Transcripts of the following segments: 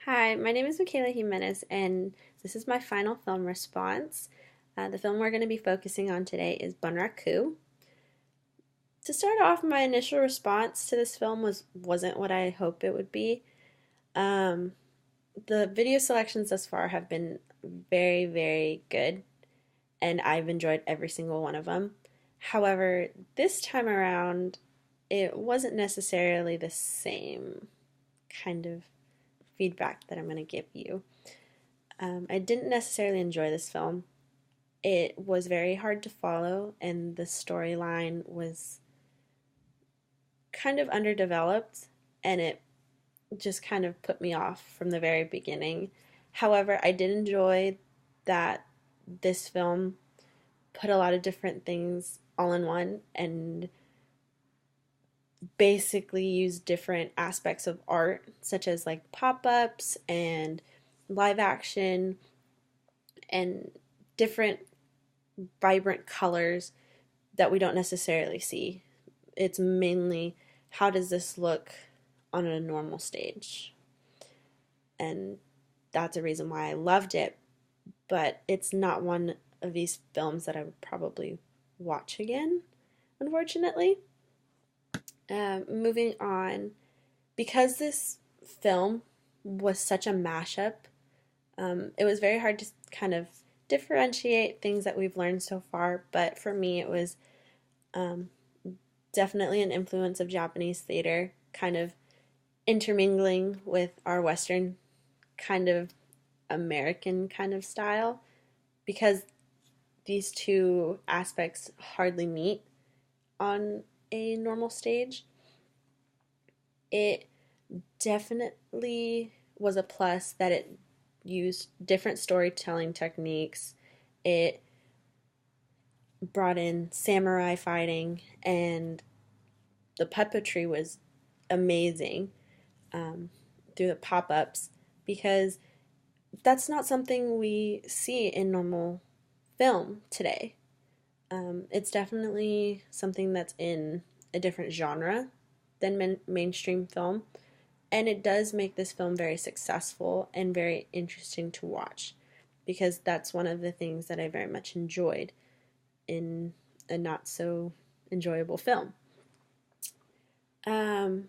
Hi, my name is Mikailah Jimenez, and this is my final film response. The film we're going to be focusing on today is Bunraku. To start off, my initial response to this film wasn't what I hoped it would be. Um, the video selections thus far have been very, very good, and I've enjoyed every single one of them. However, this time around, it wasn't necessarily the same kind of feedback that I'm going to give you. I didn't necessarily enjoy this film. It was very hard to follow, and the storyline was kind of underdeveloped, and it just kind of put me off from the very beginning. However, I did enjoy that this film put a lot of different things all in one and basically used different aspects of art, such as like pop ups and live action and different vibrant colors that we don't necessarily see. It's mainly how does this look on a normal stage? And that's a reason why I loved it, but it's not one of these films that I would probably watch again, unfortunately. Moving on, because this film was such a mashup, it was very hard to kind of differentiate things that we've learned so far, but for me, it was um, definitely an influence of Japanese theater, kind of intermingling with our Western kind of American kind of style, because these two aspects hardly meet on a normal stage. It definitely was a plus that it used different storytelling techniques. It brought in samurai fighting, and the puppetry was amazing through the pop ups because that's not something we see in normal film today. It's definitely something that's in a different genre than mainstream film, and it does make this film very successful and very interesting to watch because that's one of the things that I very much enjoyed in a not so enjoyable film. Um,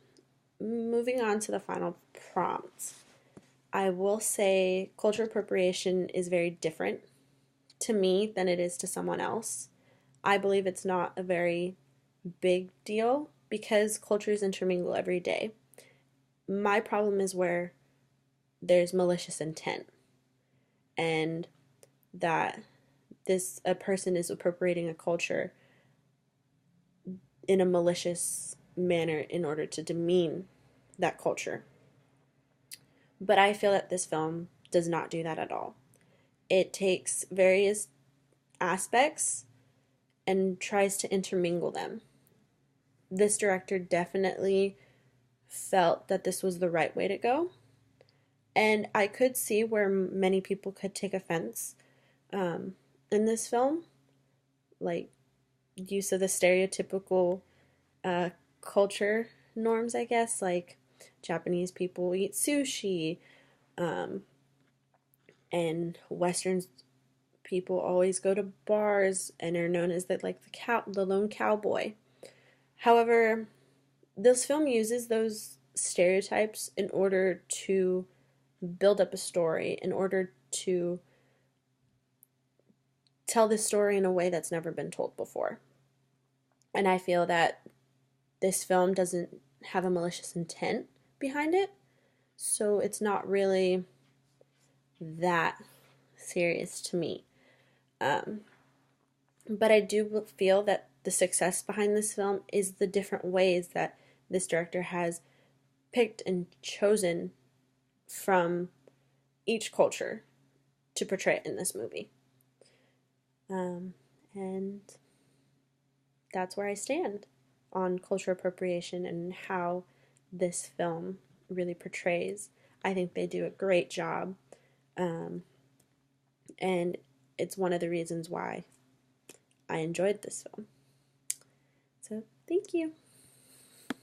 Moving on to the final prompt, I will say culture appropriation is very different to me than it is to someone else. I believe it's not a very big deal because cultures intermingle every day. My problem is where there's malicious intent and that this a person is appropriating a culture in a malicious manner in order to demean that culture. But I feel that this film does not do that at all. It takes various aspects and tries to intermingle them. This director definitely felt that this was the right way to go. And I could see where many people could take offense in this film, like use of the stereotypical uh, culture norms, I guess, like Japanese people eat sushi, um, and Western people always go to bars and are known as the lone cowboy. However, this film uses those stereotypes in order to build up a story, in order to tell this story in a way that's never been told before. And I feel that this film doesn't have a malicious intent behind it, so it's not really that serious to me. Um, but I do feel that the success behind this film is the different ways that this director has picked and chosen from each culture to portray it in this movie. And that's where I stand on cultural appropriation and how this film really portrays. I think they do a great job, um, and it's one of the reasons why I enjoyed this film. So, thank you.